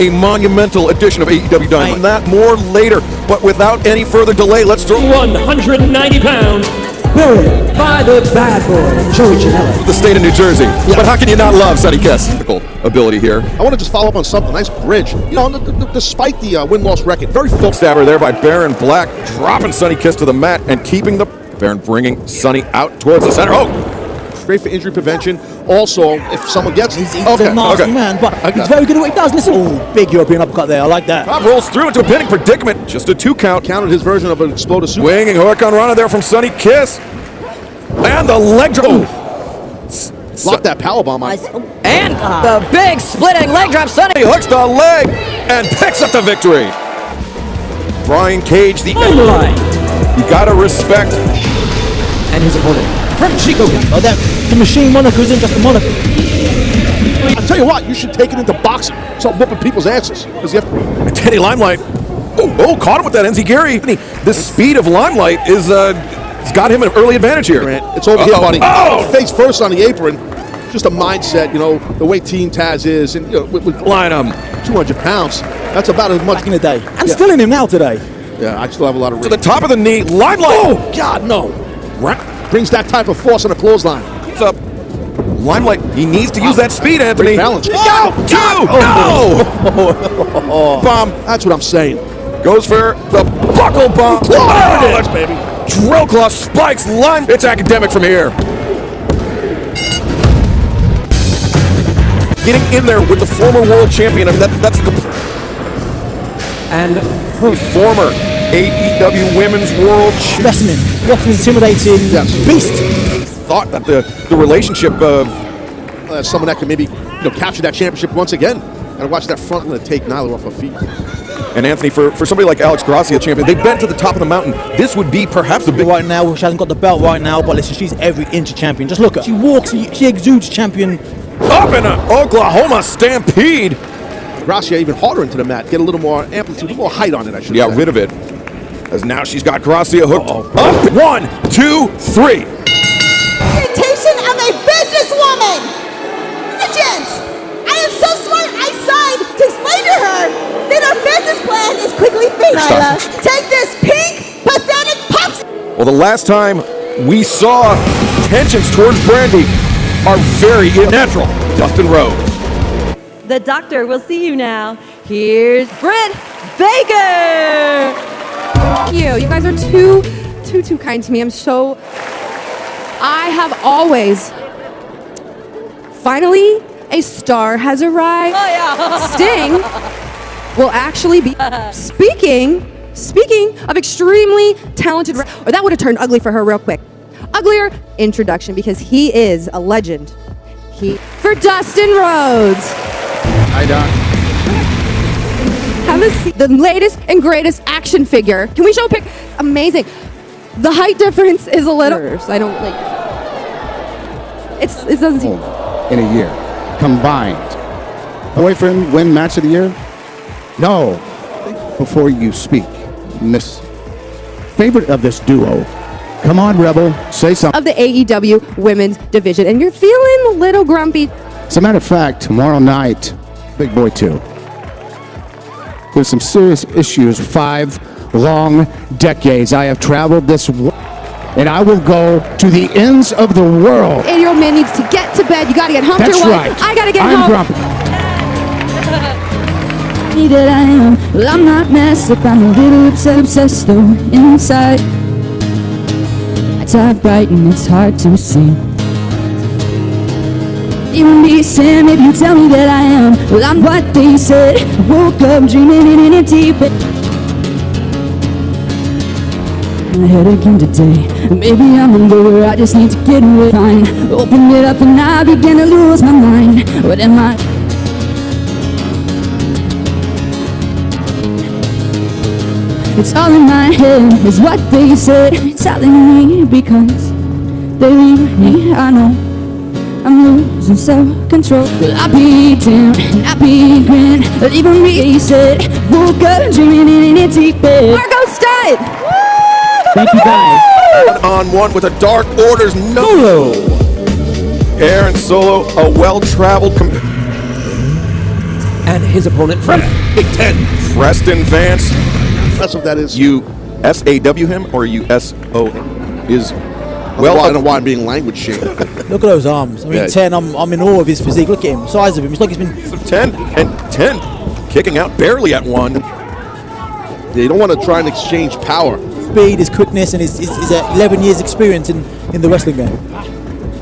a monumental edition of AEW Dynamite. And that more later, but without any further delay, let's throw 190 pounds. Buried by the bad boy, Joey Janela. The state of New Jersey. Yeah. But how can you not love Sonny Kiss? Ability here. I want to just follow up on something. Nice bridge. You know, despite the win-loss record, very full. Stabber there by Baron Black, dropping Sonny Kiss to the mat and keeping the Baron bringing Sonny out towards the center. Oh! Straight for injury prevention. Also, if someone gets... He's a nasty man, but he's very good at what he does. Listen, oh, big European uppercut there. I like that. Bob rolls through into a pinning predicament. Just a 2 count. Counted his version of an exploder super. Swinging Hurricane Rana there from Sonny Kiss. And the leg drop. Lock that powerbomb on. And the big splitting leg drop. Sonny He hooks the leg and picks up the victory. Brian Cage, the line. You gotta respect. And his opponent from Chico. Oh, that the machine moniker isn't just a moniker. I'll tell you what, you should take it into boxing. Start whooping people's asses. Because you have to... Teddy Limelight. Oh, caught him with that NZ Gary. The speed of Limelight is it's got him an early advantage here. It's over here, buddy. Oh! Face first on the apron. Just a mindset, you know, the way Team Taz is, and you know, with line him 200 pounds. That's about as much back in the day. I'm still in him now today. Yeah, I still have a lot of. To the top of the knee, Limelight. Oh God, no! Brings that type of force on a clothesline. What's up? Limelight, he needs to use that speed, Anthony. Balance. No! Bomb. That's what I'm saying. Goes for the buckle bomb. There it is, baby. Drill claw spikes Lime. It's academic from here. Getting in there with the former world champion. I mean, that's the and former AEW Women's World Specimen. What an intimidating beast. Thought that the relationship of someone that can maybe capture that championship once again. Gotta watch that front line take Nyla off her feet. And Anthony, for somebody like Alex Gracia, champion, they've been to the top of the mountain. This would be perhaps the big... Right now, she hasn't got the belt right now, but listen, she's every inch a champion. Just look at her. She walks, she exudes champion. Up in an Oklahoma Stampede. Gracia even harder into the mat. Get a little more amplitude, a little more height on it, I should say. Yeah, rid of it. As now she's got Gracia hooked up. 1, 2, 3. Reputation of a businesswoman. Gents, I am so smart, I signed to explain to her that our business plan is quickly fake. Nyla, take this pink, pathetic pops. Well, the last time we saw tensions towards Brandy are very unnatural. Dustin Rhodes. The doctor will see you now. Here's Britt Baker. Thank you. You guys are too kind to me. I have always, finally, a star has arrived. Oh, yeah. Sting will actually be speaking of extremely talented, or that would have turned ugly for her real quick. Uglier introduction because he is a legend. For Dustin Rhodes. Hi, Doc. Have a seat. The latest and greatest action figure. Can we show a pic? Amazing. The height difference is a little. I don't like. It doesn't seem. In a year, combined. Boyfriend win match of the year? No. Before you speak, Miss favorite of this duo. Come on, Rebel, say something. Of the AEW women's division, and you're feeling a little grumpy. As a matter of fact, tomorrow night, Big Boy 2. There's some serious issues. 5 long decades I have traveled this and I will go to the ends of the world. 8-year-old man needs to get to bed. You gotta get home. That's right. I gotta get I'm home. grumpy. That I am. Well, I'm not messed up. I'm a little obsessed though inside. It's hard bright and it's hard to see. Even me, Sam, if you tell me that I am, well, I'm what they said. I woke up dreaming in a deep bed. My head again today. Maybe I'm a lower, I just need to get away. Fine. Open it up and I begin to lose my mind. What am I? It's all in my head, is what they said. Telling me because they leave me, I know I'm losing self-control. Well, I be down and I be grin. Leaving me, he said. Woke up dreaming in a deep bed. Marco Studd! Thank you, guys. On with a Dark Order's Aaron Solo, a well-traveled And his opponent from Big Ten, Preston Vance. That's what that is. You S-A-W him or you S-O-N? Is well, I don't know why I'm being language shamed. Look at those arms. I mean, Yeah. 10, I'm in awe of his physique. Look at him, size of him. It's like he's been 10 and 10, kicking out barely at 1. Yeah, you don't want to try and exchange power. speed, his quickness, and his 11 years experience in the wrestling game.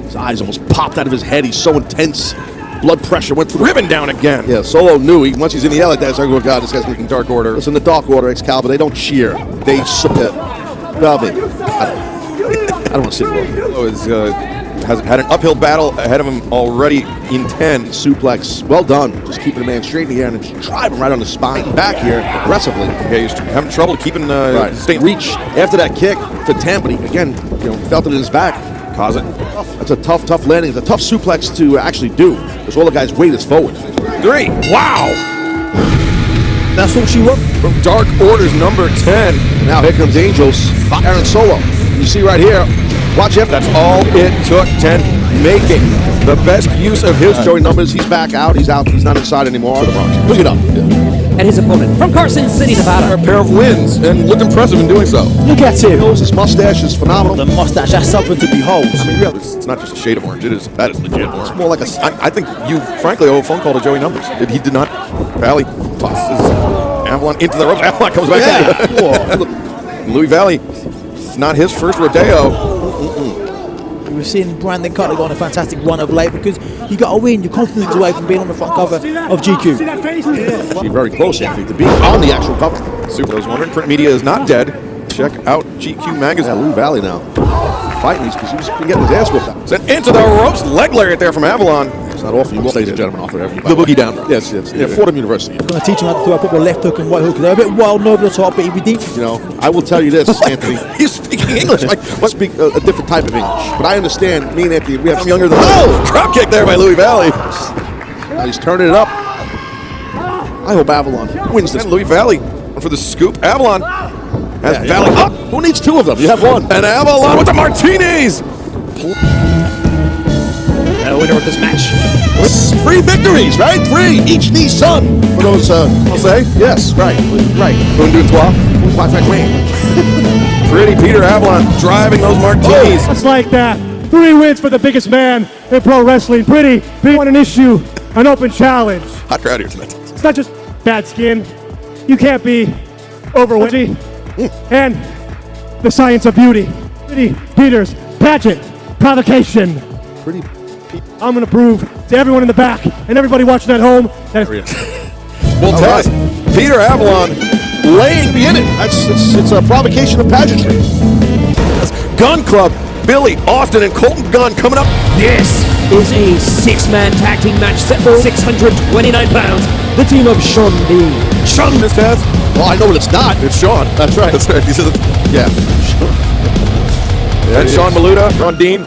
His eyes almost popped out of his head. He's so intense. Blood pressure went through. Ribbon down again. Yeah, Solo knew. Once he's in the air like that, it's like, oh, God, this guy's making Dark Order. Listen, the Dark Order, Excalibur, they don't cheer. They submit. Well, maybe. I don't want to sit there. Has had an uphill battle ahead of him already in 10. Suplex. Well done. Just keeping the man straight in the air and just drive him right on the spine. Back here, aggressively. Yeah, he's having trouble keeping staying reach after that kick for 10, but he, again, felt it in his back. Cause it. That's a tough landing. It's a tough suplex to actually do, because all the guy's weight is forward. 3. Wow. That's all she won. From Dark Order's number 10. Now here comes Angels. Aaron Solo. You see right here. Watch him. That's all it took. 10 making the best use of his showing numbers. He's back out. He's out. He's not inside anymore. Look it up. And his opponent from Carson City, Nevada. A pair of wins and looked impressive in doing so. Look at him. His mustache is phenomenal. The mustache, that's something to behold. I mean, really, it's not just a shade of orange. That is legit orange. It's more like a. I think you, frankly, owe a phone call to Joey Numbers. He did not. Valley tosses Avalon into the ropes. Avalon comes back in. Louis Valley, it's not his first rodeo. We've seen Brandon Cutler go on a fantastic run of late because you got to win. You're confidence away from being on the front cover of GQ. Be very close, Anthony, to be on the actual cover. Super. Those wondering, print media is not dead. Check out GQ magazine. Louis Valley now fighting these because he's been getting his ass whipped out. Sent into the ropes, leg lariat there from Avalon. It's not often you will, ladies and gentlemen, offer everybody. The boogie down. Yes. Yeah, Fordham University. He's going to teach him how to throw a proper left hook and right hook. They're a bit wild and over the top, but he redeemed. I will tell you this, Anthony. He's speaking English. I speak a different type of English, but I understand. Me and Anthony, we have I'm younger than drop kick there by Louis Valley. Now he's turning it up. I hope Avalon wins this. And Louis Valley for the scoop. Avalon has Valley up. Who needs two of them? You have one. And Avalon with the Martinis. The winner of this match. 3 victories, right? 3. Each knee son. For those, I'll say. Yes, right. Going to do 12. Pretty Peter Avalon driving those Martinis. It's like that. 3 wins for the biggest man in pro wrestling. Pretty won an issue, an open challenge. Hot crowd here tonight. It's not just bad skin. You can't be overweight. And the science of beauty. Pretty Peter's pageant provocation. Pretty. I'm going to prove to everyone in the back and everybody watching at home that Well, test. Peter Avalon laying in it. It's a provocation of pageantry. Gun Club, Billy, Austin, and Colton Gunn coming up. This is a 6-man tag team match set for 629 pounds. The team of Sean Dean. Sean, this test. Well, I know what it's not. It's Sean. That's right. That's right. He says, yeah. And Sean Maluda, Ron Dean.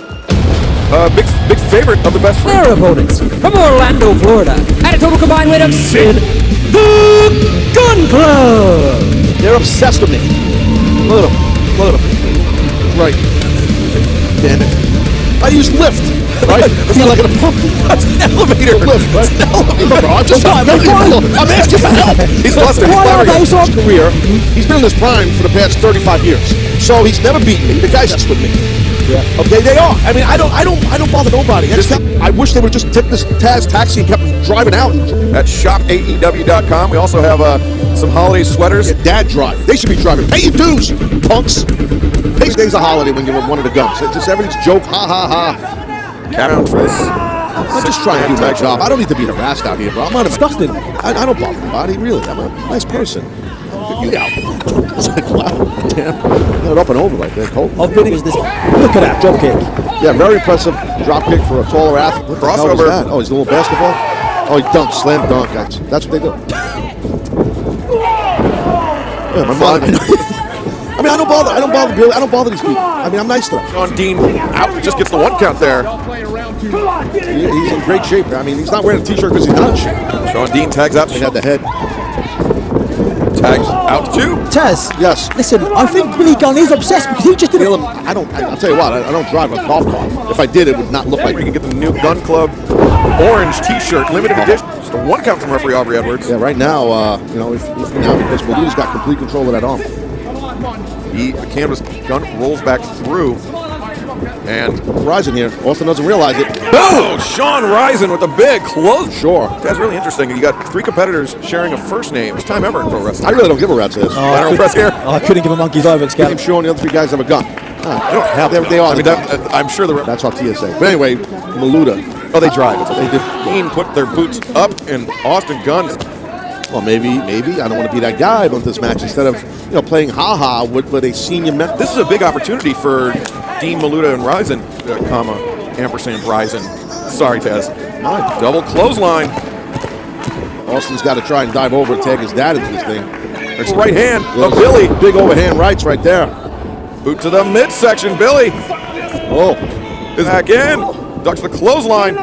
Big favorite of the best friend. Their opponents from Orlando, Florida, at a total combined weight of Sid, the Gun Club. They're obsessed with me. Look at them. Right. Damn it. I use lift. Right? It's not like a pump. That's an elevator. Lift, right? It's an elevator. I'm just I'm asking for help. He's lost his career. He's been in his prime for the past 35 years. So he's never beaten me. The guy's just with me. Yeah. Okay, they are. I mean, I don't bother nobody. I wish they would just take this Taz taxi and kept driving out. At shopaew.com, we also have some holiday sweaters. Yeah, dad drive. They should be driving. Pay your dues, punks. Today's a holiday when you're one of the guns. It's just everything's joke. Ha ha ha. Count for this. I'm just trying to do my job. I don't need to be harassed out here, bro. I'm not disgusted. I don't bother anybody, really. I'm a nice person. Yeah. It's like, wow, damn. Got it up and over like that, Colton. Look at that drop kick. Yeah, very impressive drop kick for a taller athlete. What the hell was that? Oh, he's a little basketball? Oh, he dunked, slam dunk. That's what they do. Yeah, my mom. I mean, I don't bother Billy. I don't bother these people. I mean, I'm nice to them. Sean Dean out, just gets the 1 count there. He's in great shape. I mean, he's not wearing a t-shirt because he's not in shape. Sean Dean tags out. He had the head. Tags out 2. Taz. Yes. Listen, I think Billy Gunn is obsessed because he just did it. I'll tell you what, I don't drive a golf cart. If I did, it would not look like we can get the new Gun Club orange T-shirt, limited edition. Just a 1 count from referee Aubrey Edwards. Yeah, right now, if now because Maluta's got complete control of that arm. The canvas gun rolls back through. And Ryzen here. Austin doesn't realize it. Oh, Sean Ryzen with a big close. Sure. That's really interesting. You got 3 competitors sharing a first name. First time ever in pro wrestling. I really don't give a rat's ass. Lateral press here. I couldn't give a monkey's eye, but Name Sean, the other 3 guys have a gun. They don't have. They are. I mean, I'm sure that's our TSA. But anyway, Maluta. Oh, they drive. That's what they do. Dean put their boots up, and Austin guns. Well, maybe. I don't want to be that guy about this match. Instead of playing ha-ha with a senior member. This is a big opportunity for Dean Maluta and Ryzen, ampersand Ryzen. Sorry, Taz. Double clothesline. Austin's got to try and dive over and tag his dad into this thing. It's right hand of Billy. Big overhand rights right there. Boot to the midsection, Billy. Oh. Is back in. Ducks the clothesline.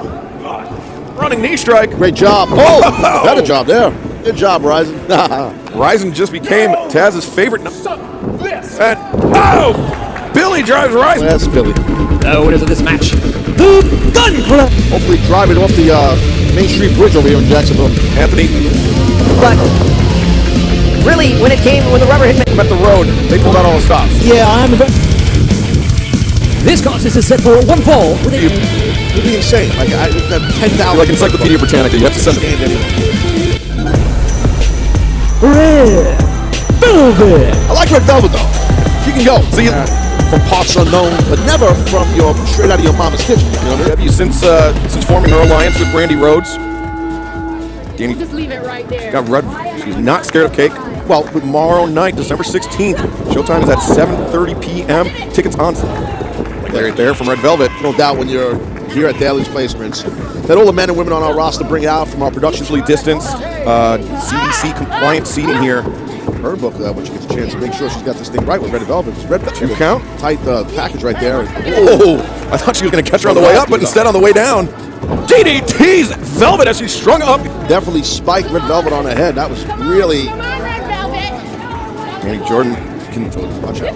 Running knee strike. Great job. Oh, better job there. Good job, Ryzen. Ryzen just became Taz's favorite. And, Billy drives Ryzen. That's Billy. The winners of this match, the Gun Club. Hopefully drive it off the Main Street Bridge over here in Jacksonville. Anthony. But really, when the rubber hit me. Met the road, they pulled out all the stops. Yeah, I am a bit. This contest is set for one fall. It'd be insane. Like, I've got 10,000. Like Encyclopedia Britannica, you have to send it. Red Velvet. I like Red Velvet, though. She can go. See, from parts unknown, but never from straight out of your mama's kitchen. You know what I mean? Have you since forming her alliance with Brandy Rhodes? Danny Just leave it right there. got red. She's not scared of cake. Well, tomorrow night, December 16th. Showtime is at 7:30 p.m. Tickets on right there from Red Velvet. No doubt when you're here at Daly's Placements, that all the men and women on our roster bring it out from our production. Socially distanced, CDC compliant seating here. Her book, when she gets a chance to make sure she's got this thing right with Red Velvet. Red Velvet. 2 count. Tight package right there. Oh, I thought she was going to catch her on the way up, but instead on the way down. DDT's Velvet as she's strung up. Definitely spiked Red Velvet on the head. That was really. Danny Jordan can watch out.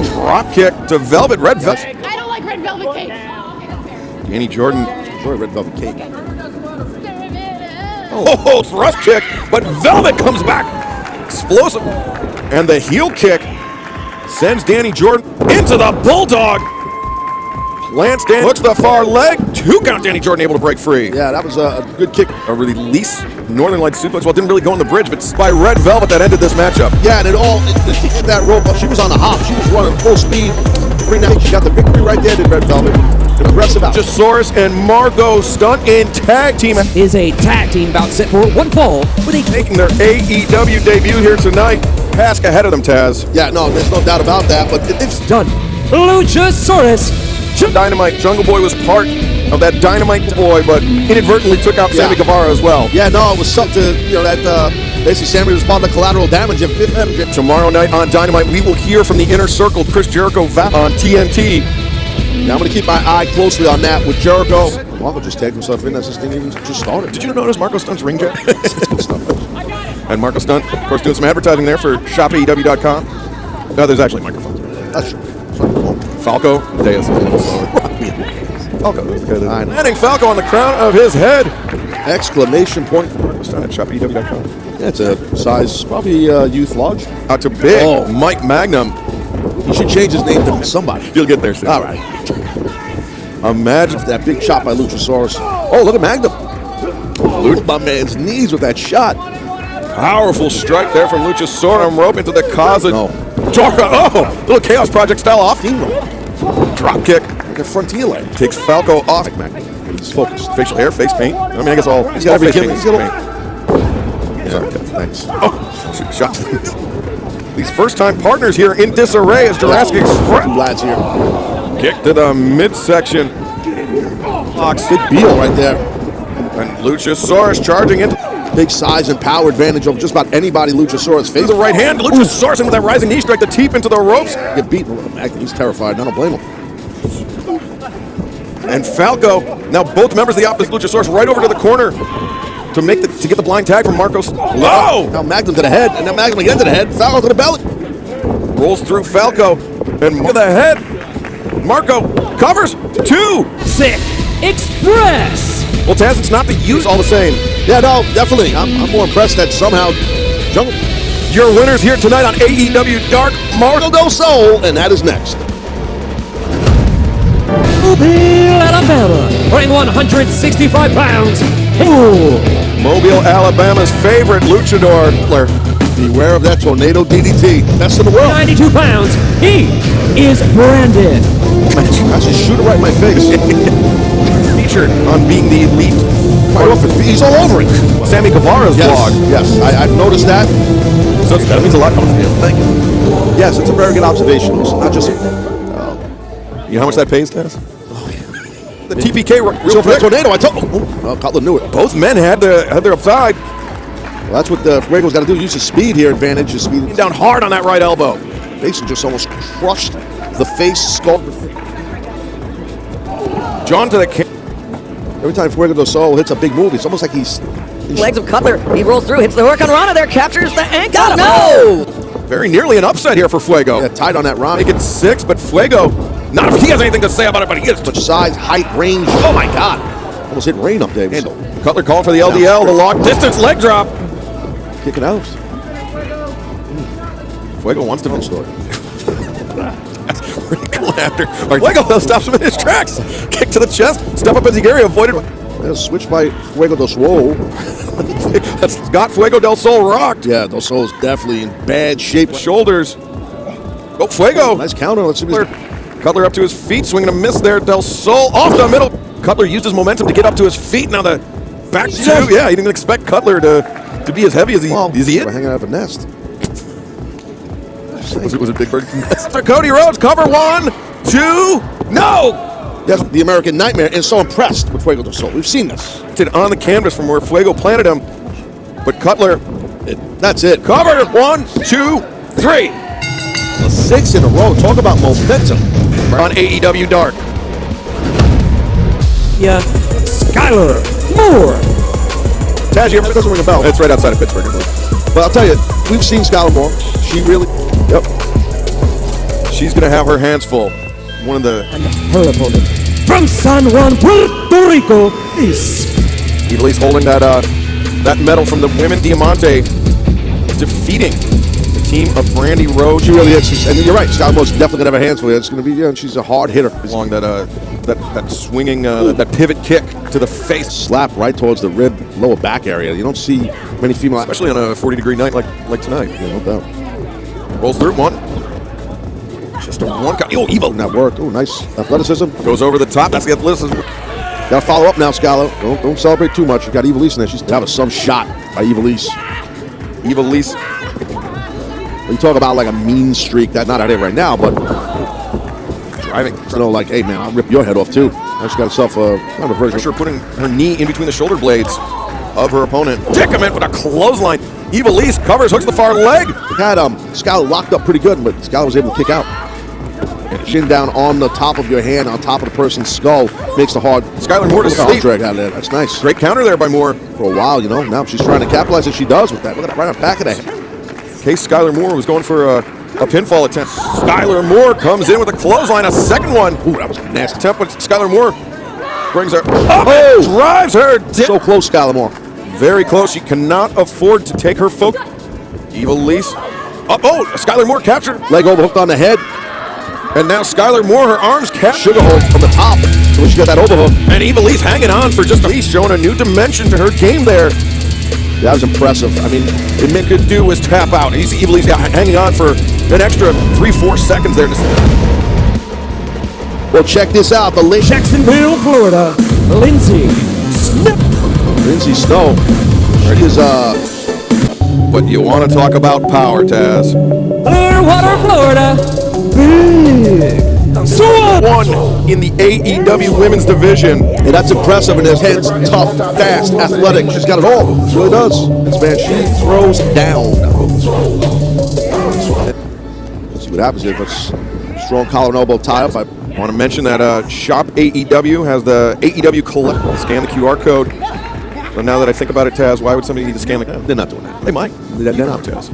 Drop kick to Velvet. Red Velvet. I don't like red velvet cake. Danny Jordan. Enjoy Red Velvet cake. Oh, thrust kick, but Velvet comes back. Explosive. And the heel kick sends Danny Jordan into the Bulldog. Plants Danny, hooks the far leg. 2 count, Danny Jordan able to break free. Yeah, that was a good kick. A release, Northern Lights suplex. Well, it didn't really go on the bridge, but by Red Velvet that ended this matchup. Yeah, and she hit that rope up. She was on the hop. She was running full speed. She got the victory right there, did Red Velvet. Aggressive out. Luchasaurus and Margot Stunt in tag team. Is a tag team bout set for one fall with a making their AEW debut here tonight. Task ahead of them, Taz. Yeah, no, there's no doubt about that, but it's done. Luchasaurus. Dynamite Jungle Boy was part of that Dynamite Boy, but inadvertently took out Sammy Guevara as well. Yeah, no, it was something that basically Sammy responded to collateral damage. Tomorrow night on Dynamite, we will hear from the Inner Circle, Chris Jericho on TNT. Now I'm going to keep my eye closely on that with Jericho. Marco just tagged himself in as this thing even just started. Did you notice Marco Stunt's ring check? And Marco Stunt, of course, doing some advertising there for shopaew.com. No, there's actually microphones. That's true. Falco Deus. Falco. Landing Falco on the crown of his head. Exclamation point. Marco Stunt at shopaew.com. Yeah, it's a size, probably youth large. Out to big Mike Magnum. He should change his name to somebody. He'll get there soon. All right. Imagine that big shot by Luchasaurus. Oh, look at Magnum. Look at my man's knees with that shot. Powerful strike there from Luchasaurus. Rope into the cause. Oh, little Chaos Project style off. Drop kick. Like a frontier leg. Takes Falco off. He's focused. Facial hair, face paint. I mean, I guess all. He's got every gimmick. Thanks. Oh, shot. These first-time partners here in disarray as Jurassic Express. Two lads here. Kick to the midsection. Big Beal right there. And Luchasaurus charging in. Big size and power advantage over just about anybody Luchasaurus faces. The right hand. Luchasaurus with that rising knee strike, the teep into the ropes. Get beaten. He's terrified. I don't blame him. And Falco, now both members of the opposite Luchasaurus right over to the corner to get the blind tag from Marcos. Oh! Now Magnum to the head, and then Magnum again to the head. Falco to the belly. Rolls through Falco, and to the head. Marco covers 2. Sick Express. Well, Taz, it's not the use all the same. Yeah, no, definitely. I'm more impressed that somehow Jungle. Your winners here tonight on AEW Dark, Mobile del Sol, and that is next. Mobile, Alabama, weighing 165 pounds. Ooh. Mobile, Alabama's favorite luchador. Beware of that tornado DDT. Best in the world. 92 pounds. He is Brandon. I should shoot it right in my face. Featured on being the elite. Quite often. He's all over it. Sammy Guevara's vlog. Yes, I've noticed that. So that means a lot coming from you. Thank you. Yes, it's a very good observation. It's not just. You know how much that pays, Taz? The TPK so for that tornado, I told. Cutler knew it. Both men had their upside. Well, that's what Fuego's got to do. Use his speed here, advantage his speed. Down hard on that right elbow. Basically, just almost crushed the face, skull. John to the. Every time Fuego del Sol hits a big move, it's almost like he's. Legs of Cutler. He rolls through, hits the work on Rana there, captures the ankle. Got him. No! Very nearly an upset here for Fuego. Yeah, tied on that Rana. Make it 6, but Fuego. Not if he has anything to say about it, but he gets much size, height, range. Oh my God! Almost hit Rain up there. Cutler calling for the LDL, the long distance leg drop. Kick it out. Fuego wants to finish story. That's pretty cool after. Fuego stops him in his tracks. Kick to the chest, step up as Higuera avoided. Yeah, switch by Fuego del Sol. That's got Fuego del Sol rocked. Yeah, del Sol is definitely in bad shape. Shoulders. Go Fuego. Nice counter. Let's see what Cutler up to his feet, swinging a miss there. Del Sol off the middle. Cutler used his momentum to get up to his feet. Now the back two. Yeah, he didn't expect Cutler to be as heavy as he is. Hanging out of a nest. Was it Big Bird? Cody Rhodes, cover 1, 2, no! That's the American Nightmare, and so impressed with Fuego del Sol. We've seen this. On the canvas from where Fuego planted him, but Cutler. That's it. Cover 1, 2, 3. 6 in a row. Talk about momentum. On AEW Dark. Yeah, Skylar Moore. Taz, you ever doesn't ring a bell. It's right outside of Pittsburgh. But I'll tell you, we've seen Skylar Moore. She really. Yep. She's gonna have her hands full. One of the. Her opponent from San Juan, Puerto Rico is. Evilise holding that medal from the women. Diamante defeating the team of Brandy Rhodes. She really is. And you're right. Skylar Moore's definitely gonna have her hands full. It's gonna be. Yeah, she's a hard hitter. Along that swinging that pivot kick to the face. Slap right towards the rib, lower back area. You don't see many female, especially on a 40-degree night like tonight. Yeah, no doubt. Rolls through one. Just a one. Oh, evil. That worked. Oh, nice athleticism. Goes over the top. That's the athleticism. Got to follow up now, Skylar. Don't celebrate too much. You got Evilise in there. She's having some shot by Evilise. Evilise. You talk about like a mean streak. That's not out here right now, but driving. You know, like, hey man, I'll rip your head off too. She's got herself a kind of version. Sure, putting her knee in between the shoulder blades of her opponent. Dicament with a clothesline. Evilise covers, hooks the far leg. Had Skylar locked up pretty good, but Skylar was able to kick out. Chin down on the top of your hand, on top of the person's skull, makes the hard. Skylar Moore to sleep. Drag out of there. That's nice. Great counter there by Moore. For a while, you know. Now she's trying to capitalize, and she does with that. Look at that right on the back of the head. In case Skylar Moore was going for a pinfall attempt. Skylar Moore comes in with a clothesline, a second one. Ooh, that was a nasty attempt, but Skylar Moore brings her up and drives her. So close, Skylar Moore. Very close. She cannot afford to take her focus. Evilise. Oh, Skylar Moore captured. Leg overhooked on the head. And now Skylar Moore, her arms captured. Sugar hold from the top. So she got that overhook. And Evilise hanging on for just a piece, showing a new dimension to her game there. That was impressive. I mean, it meant could do was tap out. He's Evilise hanging on for an extra 3-4 seconds there. Well, check this out. The Jacksonville, Florida, Lindsay Snow. Lindsay Snow. She is But you want to talk about power, Taz? Clearwater, Florida. Big Swan. One in the AEW women's division. And that's impressive. And intense, tough, fast, athletic. She's got it all. She really does. This man, she throws down. Let's see what happens here. Let's strong collar and elbow tie up. I want to mention that Shop AEW has the AEW Collect. Scan the QR code. So now that I think about it, Taz, why would somebody need to scan the code? They're not doing that. They might. They're not, Taz.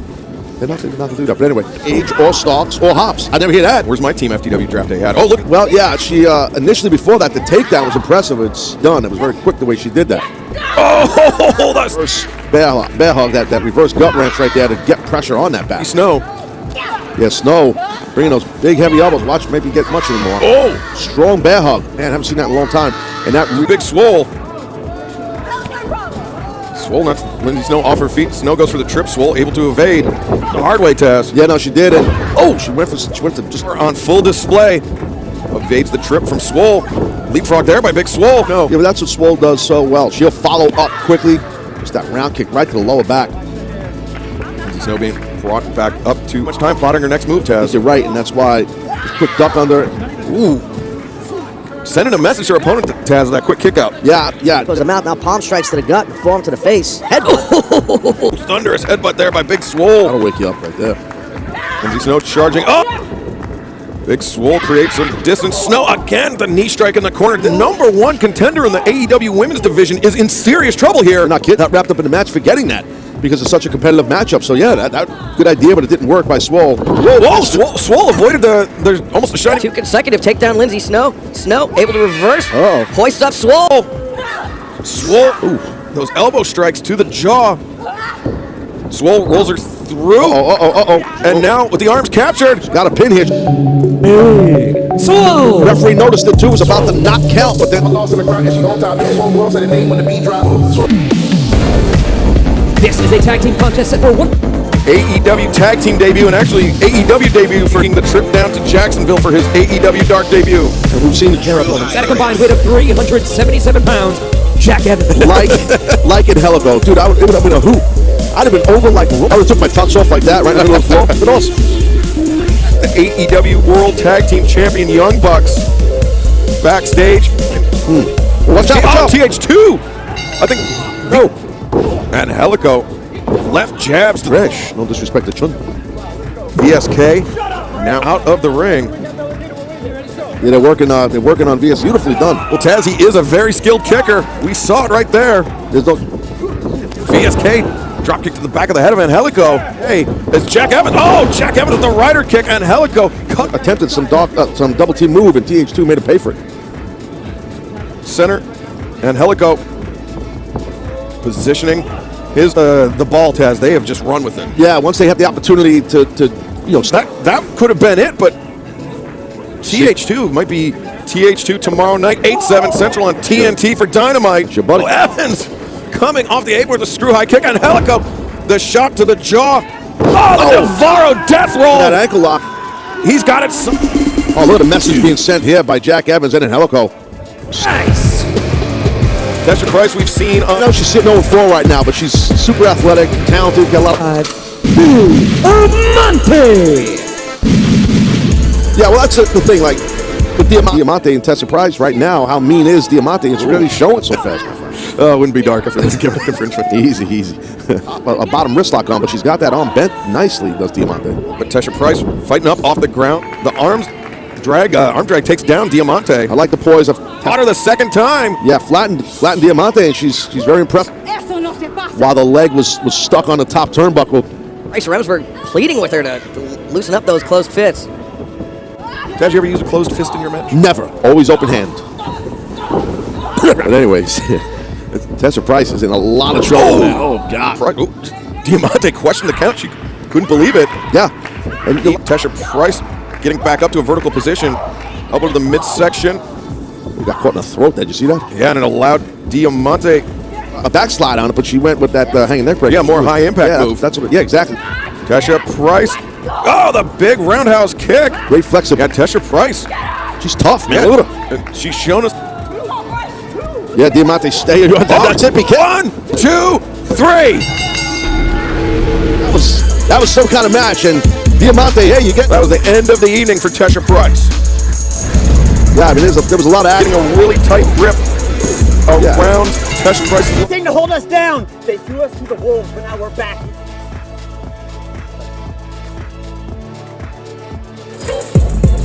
They're not going to do that. But anyway, age or stalks or hops. I never hear that. Where's my team FTW draft day at? Oh, look. Well, yeah, she initially before that, the takedown was impressive. It's done. It was very quick the way she did that. Oh, that's Reverse bear hug, that reverse gut wrench right there to get pressure on that back. Snow. Yeah, Snow bringing those big heavy elbows. Watch, maybe get much anymore. Oh, strong bear hug. Man, I haven't seen that in a long time. And that big Swole. Swole knocks Lindsay Snow off her feet. Snow goes for the trip. Swole able to evade the hard way test. Yeah, no, she did. And she went to just on full display. Evades the trip from Swole. Leapfrog there by Big Swole. No. Yeah, but that's what Swole does so well. She'll follow up quickly. Just that round kick right to the lower back. Lindsay Snow being brought back up to much time plotting her next move, Taz. You're right, and that's why quick duck under. Ooh. Sending a message to her opponent, Taz, with that quick kick out. Yeah. Close him out. Now palm strikes to the gut, forearm to the face. Headbutt. Thunderous headbutt there by Big Swole. That'll wake you up right there. Lindsay Snow charging up. Big Swole creates some distance. Snow again, the knee strike in the corner. The number one contender in the AEW women's division is in serious trouble here. Not kidding. Not wrapped up in the match, forgetting that. Because it's such a competitive matchup. So yeah, that good idea, but it didn't work by Swole. Whoa, Swole avoided there's almost a shiny. 2 consecutive takedown, Lindsay Snow. Snow able to reverse. Hoist up Swole. Swole, those elbow strikes to the jaw. Swole rolls her through. And now with the arms captured. Got a pin here. Swole. Referee noticed it too. Was about to not count, but then This is a tag team contest set for one. AEW tag team debut, and actually AEW debut for the trip down to Jacksonville for his AEW Dark debut. And we've seen the camera opponents. At a combined weight of 377 pounds, Jack Evans. like in Helico. Dude, it would have been a hoop. I'd have been over like, I would have took my tux off like that right in the middle of the floor. But also, the AEW World Tag Team Champion Young Bucks backstage. Watch out. TH2. I think, no. And Helico left jabs to Rish. No disrespect to Chun. VSK now out of the ring. Yeah, they're working on VS. Beautifully done. Well, Taz, he is a very skilled kicker. We saw it right there. There's no VSK drop kick to the back of the head of Angelico. Hey, it's Jack Evans. Oh, Jack Evans with the rider kick. Angelico attempted some double team move, and TH2 made him pay for it. Center, Angelico positioning his the ball, Taz. They have just run with it. Yeah, once they have the opportunity to that could have been it, but TH2 might be TH2 tomorrow night, 8/7 Central on TNT for Dynamite. Your buddy. Evans coming off the apron with a screw high kick on Helico. The shot to the jaw. Oh, the Navarro death roll. That ankle lock. He's got it. Oh, look at the message being sent here by Jack Evans and Helico. Nice. That's your price we've seen. I know she's sitting over 4 right now, but she's super athletic, talented, got a lot of... Diamante. Yeah, well, that's the thing. Like, with Diamante and Tessa Price right now, how mean is Diamante? It's really showing so fast, my friend. It wouldn't be dark if it doesn't give an infringement. Easy. A bottom wrist lock on, but she's got that arm bent nicely, does Diamante. But Tesha Price fighting up off the ground. The arm drag takes down Diamante. I like the poise of... Caught her the second time. Yeah, flattened Diamante, and she's very impressed. While the leg was stuck on the top turnbuckle. Bryce Remsburg pleading with her to loosen up those closed fists. Did you ever use a closed fist in your match? Never. Always open hand. But anyways, Tessa Price is in a lot of trouble. Oh God. Diamante questioned the count. She couldn't believe it. Yeah. And Tesha Price getting back up to a vertical position. Elbow to the midsection. We got caught in the throat. Did you see that? Yeah, and it allowed Diamante a backslide on it, but she went with that hanging neck break. Yeah, more high impact move. That's what. Yeah, exactly. Tesha Price. Oh, the big roundhouse kick. Great flexibility. Yeah, Tesha Price. She's tough, man. Look at her. She's shown us. Yeah, Diamante, stay. That's it. 1, 2, 3. That was some kind of match, and Diamante. Hey, you get. That was the end of the evening for Tesha Price. Yeah, I mean, there was a lot of action. Getting a really tight grip around Tesha Price. Thing to hold us down. They threw us to the wolves, but now we're back.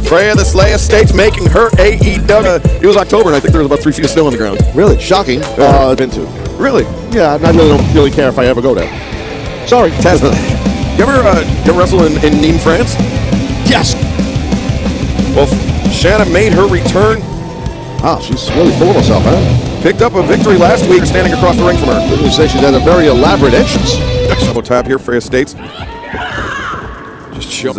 Freya the Slayer States making her AEW. It was October, and I think there was about 3 feet of snow on the ground. Really? Shocking. Been to. Really? Yeah, I really don't really care if I ever go there. Sorry. Taz, You ever wrestle in Nîmes, France? Yes. Well, Shanna made her return. Wow, she's really full of herself, huh? Picked up a victory last week, standing across the ring from her. I would say she's had a very elaborate entrance. Double tap here, Freya states. Just shows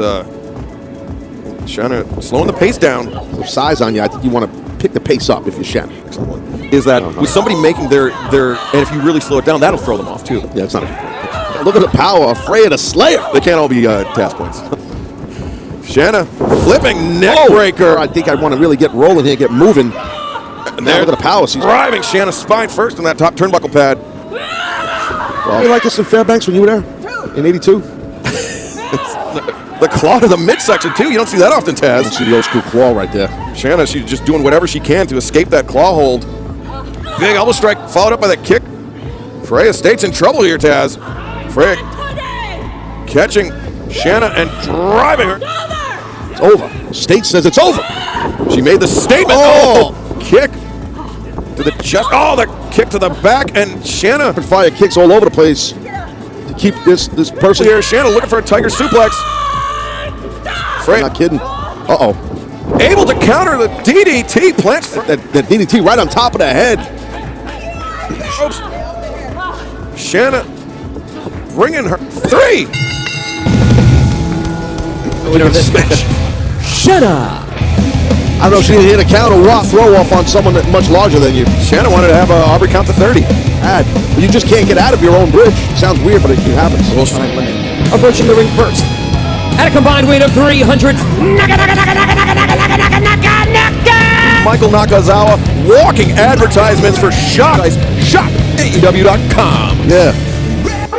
Shanna slowing the pace down. With size on you, I think you want to pick the pace up if you're Shanna. Is that with somebody making their and if you really slow it down, that'll throw them off too. Yeah, it's not a look at the power of Freya the Slayer. They can't all be task points. Shanna flipping neck breaker. I think I want to really get rolling here, get moving. And now look at the power. She's driving Shanna's spine first on that top turnbuckle pad. Well, you like this in Fairbanks when you were there in '82? The claw to the midsection too. You don't see that often, Taz. You see the old school claw right there. Shanna, she's just doing whatever she can to escape that claw hold. Big elbow strike followed up by that kick. Freya State's in trouble here, Taz. Freya catching Shanna and driving her. It's over. State says it's over. She made the statement. Oh, kick to the chest. Oh, the kick to the back, and Shanna. Fire kicks all over the place to keep this person here. Shanna looking for a tiger suplex. Freya, not kidding. Uh-oh. Able to counter the DDT. Plants that DDT right on top of the head. Oops. Shanna bringing her 3. Winner of this match, Shanna. I don't know if she didn't hit a counter throw off on someone that much larger than you. Shanna wanted to have an Aubrey count to 30. But you just can't get out of your own bridge. Sounds weird, but it happens. Approaching the ring first. At a combined weight of 300. Michael Nakazawa walking advertisements for shop.aew.com. Yeah.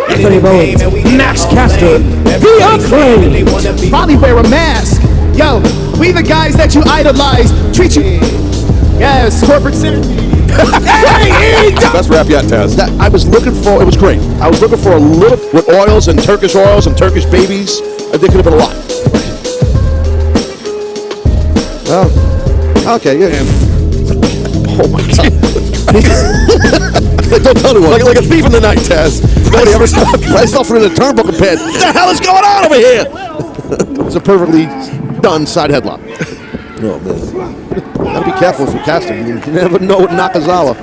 Anthony Bowens, Max Caster, The Acclaimed. Probably wear a mask. Yo, we the guys that you idolize. Treat you. Yes, corporate center. Best rap yet, Taz. I was looking for, it was great. I was looking for a little, with oils and Turkish babies. I think it could have been a lot. Well, okay, yeah. Oh my God. Don't tell anyone. Like a thief in the night, Taz. Nobody ever stopped. Myself in the turnbuckle pad. What the hell is going on over here? It's a perfectly done side headlock. Oh man. Gotta be careful if you're casting. You never know what Nakazawa.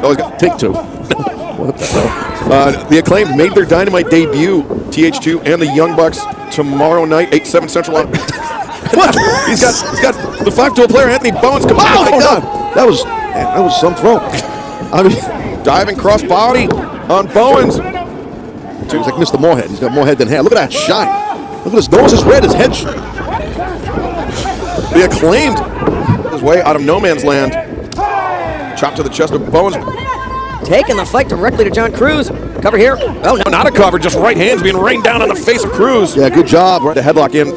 Oh, he's got take 2. What the hell? The Acclaimed made their Dynamite debut, TH2 and the Young Bucks tomorrow night, 8/7 Central. What? He's got the 5-tool player Anthony Bowens. Oh my God! That was some throw. I mean, diving cross body on Bowens. He's like Mr. Moorhead. He's got more head than hair. Look at that shine. Look at his nose is red. His head. The Acclaimed his way out of no man's land. Chop to the chest of Bowens. Taking the fight directly to John Cruz. Cover here. Oh, no, not a cover. Just right hands being rained down on the face of Cruz. Yeah, good job. The headlock in.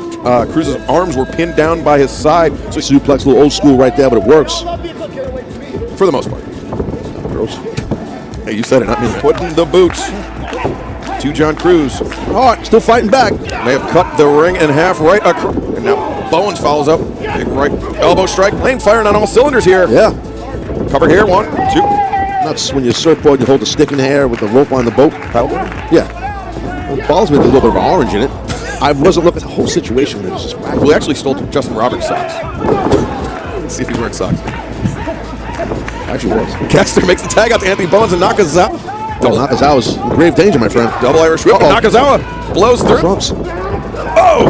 Cruz's arms were pinned down by his side. So suplex, a little old school right there, but it works. For the most part. Gross. Hey, you said it, not me. Putting the boots to John Cruz. All right, still fighting back. They have cut the ring in half right across. And now Bowens follows up. Big right elbow strike. Lane firing on all cylinders here. Yeah. Cover here. 1, 2. That's when you surfboard, you hold the stick in the air with the rope on the boat. Paddleboard? Yeah. It balls with a little bit of orange in it. I wasn't looking at the whole situation. It was just we actually stole Justin Roberts' socks. Let's see if he's wearing socks. Actually was. Caster makes the tag out to Anthony Bowens and Nakazawa. Nakazawa's in grave danger, my friend. Double Irish whip. Nakazawa blows through. Trumps. Oh!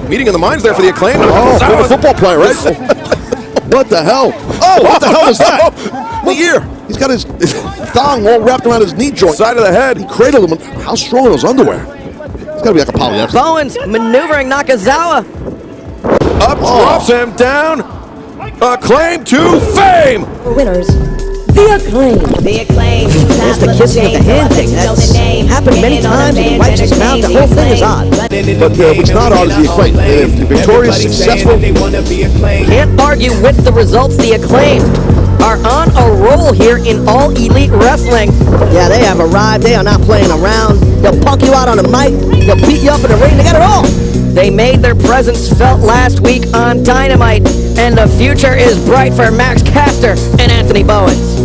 Meeting in the minds there for the Acclaimed. Oh, football player, right? What the hell? Oh, what the hell was that? The ear. He's got his thong all wrapped around his knee joint. Side of the head. He cradled him. How strong are those underwear? It's got to be like a polyester. Bowens maneuvering Nakazawa. Up, drops him down. Acclaim to fame. Winners, The Acclaimed. The Acclaimed. There's the kissing of the hand thing. That's happened many times. He wipes his mouth. The whole thing is odd. But what's not odd is the Acclaimed. If you're victorious, successful. Can't argue with the results. The Acclaimed are on a roll here in All Elite Wrestling. Yeah, they have arrived. They are not playing around. They'll punk you out on the mic. They'll beat you up in the ring. They got it all. They made their presence felt last week on Dynamite, and the future is bright for Max Caster and Anthony Bowens.